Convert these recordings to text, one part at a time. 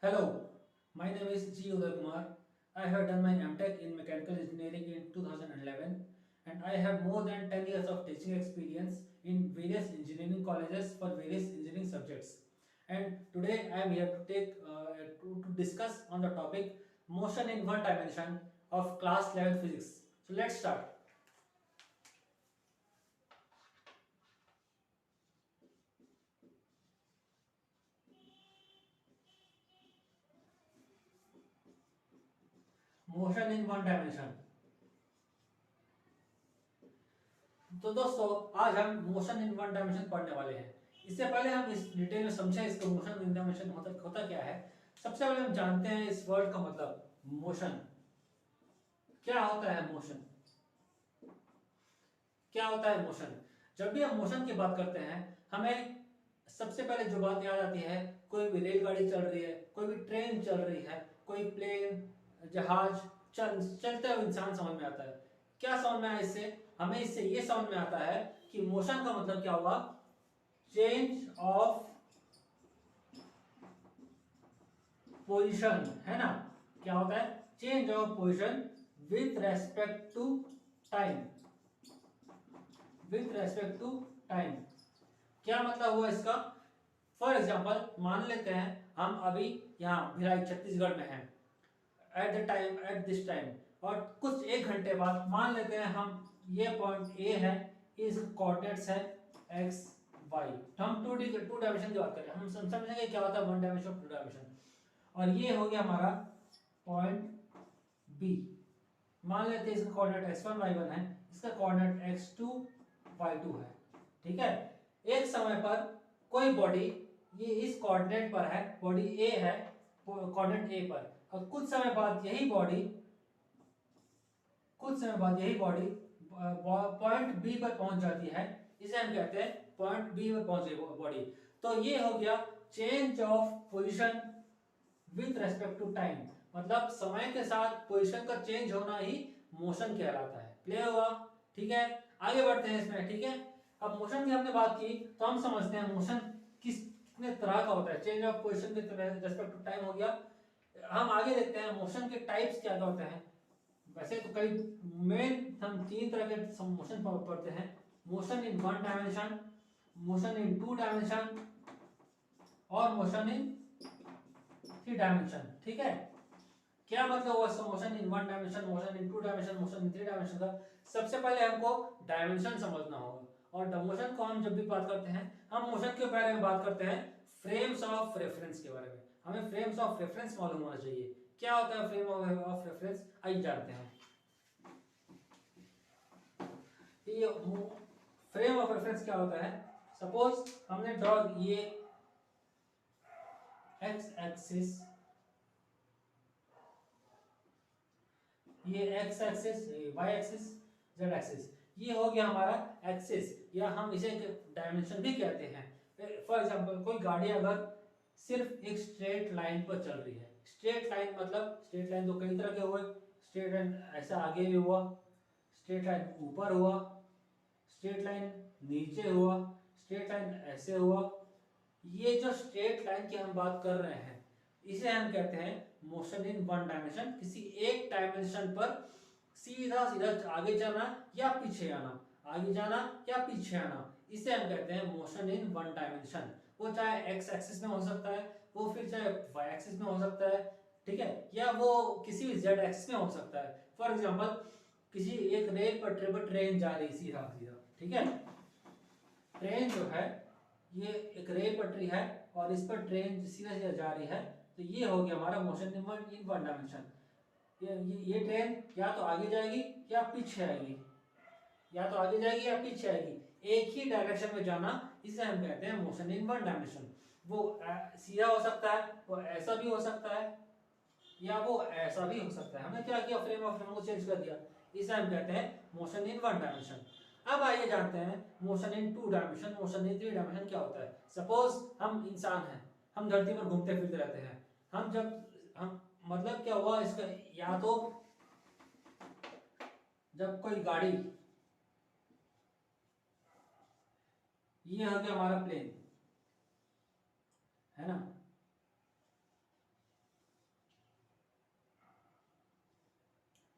Hello, my name is G. Uday Kumar. I have done my MTech in Mechanical Engineering in 2011 and I have more than 10 years of teaching experience in various engineering colleges for various engineering subjects. And today I am here to to discuss on the topic motion in one dimension of class 11 physics. So let's start. Motion in one dimension. तो दोस्तों आज हम motion in one dimension पढ़ने वाले हैं। इससे पहले हम इस डिटेल में समझें इसका मोशन इन डायमेंशन होता क्या है। सबसे पहले हम जानते हैं इस वर्ड का मतलब मोशन क्या होता है। मोशन क्या होता है मोशन। जब भी हम मोशन की बात करते हैं हमें सबसे पहले जो बात याद आती है, कोई भी रेलगाड़ी चल रही है, कोई भी ट्रेन चल रही है, कोई प्लेन जहाज चलते हुए इंसान समझ में आता है। क्या समझ में आया इससे? हमें इससे ये समझ में आता है कि मोशन का मतलब क्या हुआ, चेंज ऑफ पोजीशन, है ना। क्या होता है? Change of position with respect to time. With respect to time क्या मतलब हुआ इसका? फॉर एग्जाम्पल मान लेते हैं हम अभी यहाँ भिलाई छत्तीसगढ़ में हैं एट दिस टाइम, और कुछ एक घंटे बाद मान लेते हैं हम ये पॉइंट ए है, इस कोऑर्डिनेट्स है एक्स वाई। तो हम टू डायमेंशन की बात करें, हम समझेंगे क्या होता है वन डायमेंशन टू डायमेंशन। और ये हो गया हमारा पॉइंट बी। मान लेते हैं इसका कोऑर्डिनेट x1 y1 है, इसका कोऑर्डिनेट x2 y2 है। ठीक है। एक समय पर कोई बॉडी ये इस कोऑर्डिनेट पर है, बॉडी ए है कोऑर्डिनेट ए पर, और कुछ समय बाद यही बॉडी पॉइंट बी पर पहुंच जाती है। इसे हम कहते हैं पॉइंट बी पर पहुंच गई बॉडी। तो ये हो गया change of position with respect to time, मतलब समय के साथ पोजीशन का चेंज होना ही मोशन कहलाता है। क्लियर हुआ? ठीक है, आगे बढ़ते हैं इसमें। ठीक है, अब मोशन की हमने बात की तो हम समझते हैं मोशन कितने तरह का होता है। Change of position with respect to time हो गया। हम आगे देखते हैं मोशन के टाइप्स क्या क्या होते हैं। वैसे तो कई मेन हम तीन तरह के मोशन पढ़ते हैं, motion in one dimension, motion in two dimension और मोशन इन थ्री डायमेंशन। ठीक है, क्या मतलब हुआ motion in one dimension, motion in two dimension, motion in three dimension का? सबसे पहले हमको डायमेंशन समझना होगा। और मोशन को हम जब भी बात करते हैं, हम मोशन के बारे में बात करते हैं फ्रेम्स ऑफ रेफरेंस के बारे में। हमें फ्रेम्स ऑफ रेफरेंस मालूम होना चाहिए। क्या होता है फ्रेम ऑफ रेफरेंस, आइए जानते हैं। ये फ्रेम ऑफ रेफरेंस क्या होता है? सपोज हमने ड्रॉ ये एक्स एक्सिस, ये x axis, y axis, z axis, ये हो गया हमारा एक्सिस, या हम इसे डायमेंशन भी कहते हैं। फॉर एग्जांपल कोई गाड़ी अगर सिर्फ एक स्ट्रेट लाइन पर चल रही है, स्ट्रेट लाइन मतलब स्ट्रेट लाइन तो कई तरह के हुए, स्ट्रेट लाइन ऐसा आगे भी हुआ, स्ट्रेट लाइन ऊपर हुआ, स्ट्रेट लाइन नीचे हुआ, स्ट्रेट लाइन ऐसे हुआ। ये जो स्ट्रेट लाइन की हम बात कर रहे हैं इसे हम कहते हैं मोशन इन वन डायमेंशन। किसी एक डायमेंशन पर सीधा सीधा आगे जाना या पीछे आना, आगे जाना या पीछे आना, इसे हम कहते हैं मोशन इन वन डायमेंशन। वो चाहे एक्स एक्सिस में हो सकता है, वो फिर चाहे वाई एक्सिस में हो सकता है, ठीक है, या वो किसी भी जेड एक्सिस में हो सकता है। फॉर एग्जांपल किसी एक रेल पटरी पर ट्रेन जा रही सीधा सीधा, ठीक है, ट्रेन जो है ये एक रेल पटरी है और इस पर ट्रेन सीधा सीधा जा रही है, तो ये हो गया हमारा मोशन इन वन डायमेंशन। ये ट्रेन या तो आगे जाएगी या पीछे आएगी, या तो आगे जाएगी या पीछे आएगी, एक ही डायरेक्शन में जाना, इसे हम कहते हैं मोशन इन वन डायमेंशन। वो सीधा हो सकता है, वो ऐसा भी हो सकता है, या वो ऐसा भी हो सकता है। हमने क्या किया, फ्रेम ऑफ रेफरेंस को चेंज कर दिया, इसे हम कहते हैं मोशन इन वन डायमेंशन। अब आइए जानते हैं motion in two dimension, motion in three dimension क्या होता है। सपोज हम इंसान हैं, हम धरती पर घूमते फिरते रहते हैं। हम मतलब क्या हुआ इसका, या तो जब कोई गाड़ी, ये हो गया हमारा प्लेन, है ना,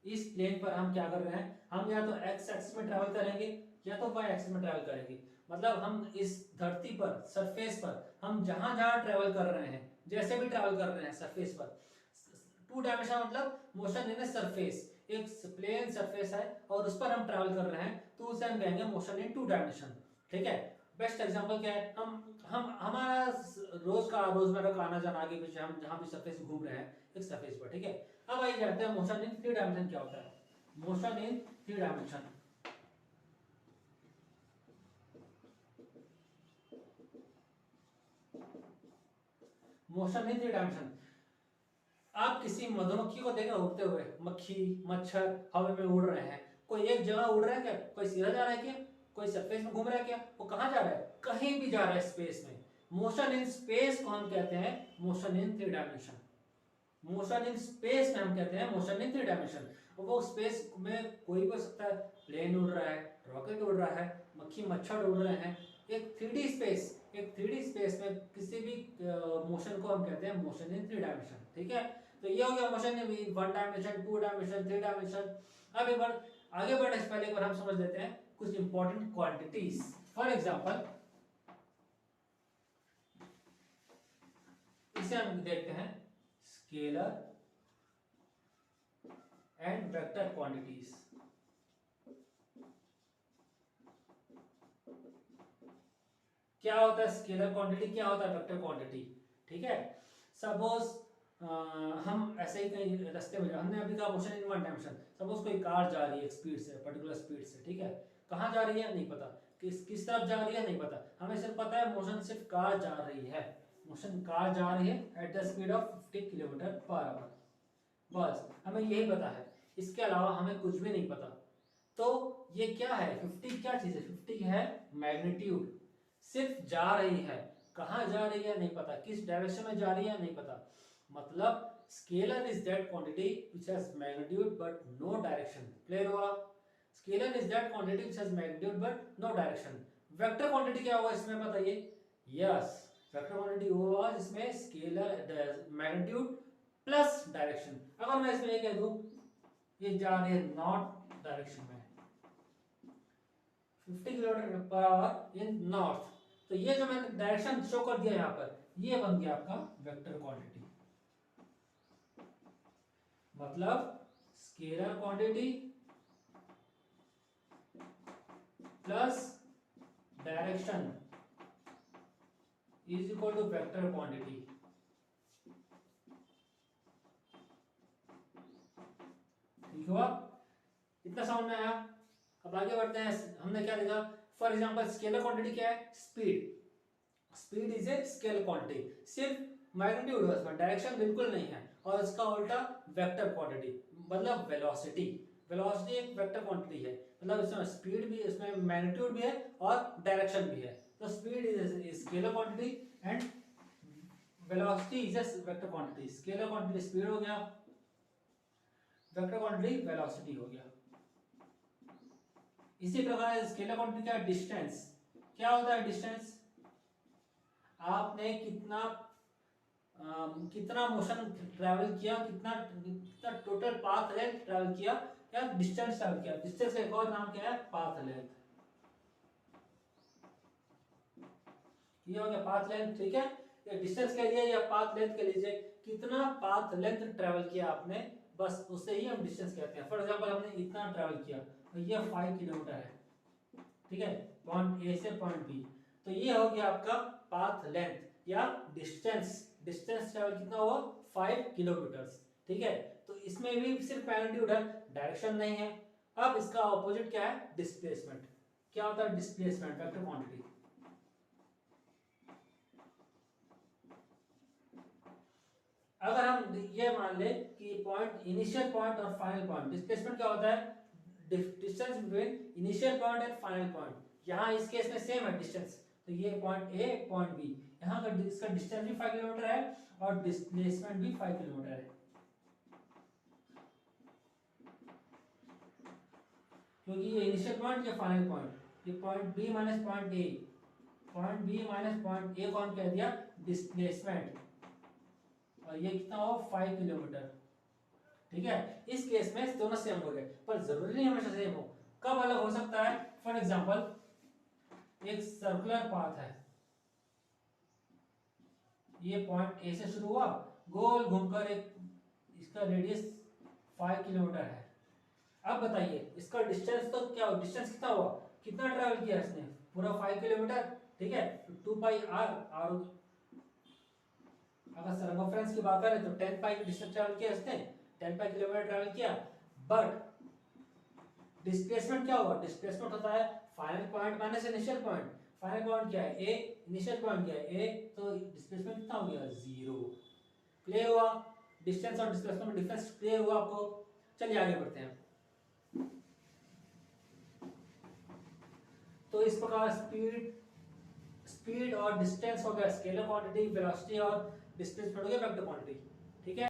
इस प्लेन पर हम क्या कर रहे हैं, हम या तो एक्स एक्सिस में ट्रैवल करेंगे या तो वाई एक्सिस में ट्रैवल करेंगे। मतलब हम इस धरती पर सरफेस पर हम जहां जहां ट्रैवल कर रहे हैं, जैसे भी ट्रैवल कर रहे हैं सरफेस पर, टू डायमेंशन मतलब मोशन इन ए सरफेस, एक प्लेन सरफेस है और उस पर हम ट्रैवल कर रहे हैं तो उसे हम कहेंगे मोशन इन टू डायमेंशन। ठीक है। बेस्ट एग्जांपल क्या है, हम हमारा रोजमर्रा का आना जाना आगे पीछे, हम जहां भी सरफेस घूम रहे हैं एक सरफेस पर। ठीक है। अब आइए जानते हैं मोशन इन थ्री डायमेंशन क्या होता है। Motion in three dimension, motion in three dimension, आप किसी मधुमक्खी को देखें उड़ते हुए, मक्खी मच्छर हवा में उड़ रहे हैं, कोई एक जगह उड़ रहा है क्या, कोई सीधा जा रहा है क्या, कोई सरफेस में घूम रहा है क्या, वो कहाँ जा रहा है, कहीं भी जा रहा है स्पेस में। मोशन इन स्पेस को हम कहते हैं motion in three dimension. Motion in space में हम कहते हैं मोशन इन थ्री डायमेंशन। वो स्पेस में कोई भी हो सकता है, प्लेन उड़ रहा है, रॉकेट उड़ रहा है, मक्खी मच्छर उड़ रहे हैं, एक थ्री डी स्पेस में किसी भी मोशन को हम कहते हैं मोशन इन थ्री डायमेंशन। ठीक है। तो ये हो गया motion in one dimension, two dimension, three dimension. अब एक बार आगे बढ़ने से पहले एक बार हम समझ लेते हैं कुछ इंपॉर्टेंट क्वांटिटीज। फॉर एग्जांपल इसे हम देखते हैं स्केलर एंड वेक्टर क्वांटिटीज। क्या होता है स्केलर क्वांटिटी, क्या होता है वेक्टर क्वांटिटी। ठीक है। सपोज हम ऐसे ही कहीं रास्ते में, हमने अभी कहा motion in one dimension, suppose कोई कार जा रही है स्पीड से, पर्टिकुलर स्पीड से। ठीक है। कहाँ जा रही है नहीं पता, किस तरफ जा रही है नहीं पता, हमें सिर्फ पता है मोशन सिर्फ कार जा रही है, मोशन कार जा रही है at the speed of 50 kilometre per hour, बस हमें यही पता है, इसके अलावा हमें कुछ भी नहीं पता। तो ये क्या है 50, क्या चीज है 50 है मैग्नीट्यूड, सिर्फ जा रही है, कहाँ जा रही है नहीं पता, किस डायरेक्शन में जा रही है नहीं पता। मतलब scalar is that quantity which has magnitude but no direction. Clear हुआ। Scalar is that quantity which has magnitude but no direction. Vector quantity क्या होगा इसमें बताइए। यस, वेक्टर क्वांटिटी होगा जिसमें स्केलर मैग्नीट्यूड प्लस डायरेक्शन। अगर मैं इसमें ये कह दूं ये जा रही है नॉर्थ डायरेक्शन में 50 किलोमीटर पर आवर इन नॉर्थ, तो ये जो मैंने डायरेक्शन शो कर दिया यहाँ पर, ये बन गया आपका वेक्टर क्वांटिटी। मतलब scalar quantity plus direction is equal to vector quantity. ठीक हुआ, इतना समझ में आया। अब आगे बढ़ते हैं, हमने क्या देखा। फॉर एग्जांपल स्केलर क्वांटिटी क्या है, speed. Speed is a scalar quantity, सिर्फ मैग्नीट्यूड है उसमें, डायरेक्शन बिल्कुल नहीं है। और इसका उल्टा वेक्टर क्वांटिटी मतलब वेलोसिटी। वेलोसिटी एक वेक्टर क्वांटिटी है, मतलब इसमें स्पीड भी, इसमें मैग्नीट्यूड भी है और डायरेक्शन भी है। तो speed is scalar quantity and velocity is a vector quantity. Scalar quantity speed हो गया, वेक्टर क्वांटिटी वेलोसिटी हो गया। इसी प्रकार स्केलर क्वांटिटी का डिस्टेंस, क्या होता है डिस्टेंस, आपने कितना मोशन ट्रैवल किया, कितना टोटल पाथ लेंथ ट्रैवल किया या डिस्टेंस ट्रैवल किया। डिस्टेंस का एक और नाम क्या है, पाथ लेंथ। ये हो गया पाथ लेंथ। ठीक है, ये डिस्टेंस के लिए या पाथ लेंथ के लीजिए, कितना पाथ लेंथ ट्रैवल किया आपने, बस उससे ही हम डिस्टेंस कहते हैं। फॉर एग्जांपल हमने इतना ट्रैवल किया तो ये 5 किलोमीटर है। ठीक है, पॉइंट ए से पॉइंट बी, तो ये हो गया आपका पाथ लेंथ या डिस्टेंस। डिस्टेंस ट्रैवल कितना हुआ 5 किलोमीटर। ठीक है, तो इसमें भी सिर्फ मैग्नीट्यूड है, डायरेक्शन नहीं है। अब इसका ऑपोजिट क्या है, डिस्प्लेसमेंट। क्या होता है डिस्प्लेसमेंट, वेक्टर क्वांटिटी। अगर हम ये मान ले कि पॉइंट, इनिशियल पॉइंट और फाइनल पॉइंट, डिस्प्लेसमेंट क्या होता है, distance between initial point and final point. यहाँ इस केस में सेम है डिस्टेंस, तो ये पॉइंट ए पॉइंट बी, यहाँ का इसका डिस्टेंस भी 5 किलोमीटर है और डिस्प्लेसमेंट भी 5 किलोमीटर है, क्योंकि ये इनिशियल पॉइंट या फाइनल पॉइंट, ये point b minus point a, point b minus point a कौन कह दिया डिस्प्लेसमेंट, और ये कितना हो 5 किलोमीटर। ठीक है। इस केस में दोनों सेम हो गए, पर जरूरी नहीं हमेशा सेम हो। कब अलग हो सकता है? फॉर एग्जांपल एक सर्कुलर पाथ है, ये पॉइंट ए से शुरू हुआ, गोल घूमकर एक, इसका रेडियस 5 किलोमीटर है। अब बताइए इसका डिस्टेंस तो क्या हो, डिस्टेंस कितना हुआ, कितना ट्रैवल किया इसने, पूरा 5 किलोमीटर, ठीक है। तो 2 पाई आर, और अगर सर्कमफ्रेंस की बात करें तो 10 पाई डिस्टेंस ट्रैवल किया इसने, 10 पाई किलोमीटर ट्रैवल किया। बट डिस्प्लेसमेंट क्या होगा, डिस्प्लेसमेंट होता है final point minus initial point. Final point क्या है ए, इनिशियल पॉइंट क्या है ए, तो डिस्प्लेसमेंट कितना हो गया, 0। क्लियर हुआ? डिस्टेंस और डिस्प्लेसमेंट में डिफरेंस क्लियर हुआ आपको? चलिए आगे बढ़ते हैं। तो इस प्रकार स्पीड और डिस्टेंस हो गया स्केलर क्वांटिटी, वेलोसिटी और डिस्प्लेसमेंट हो गया वेक्टर क्वांटिटी।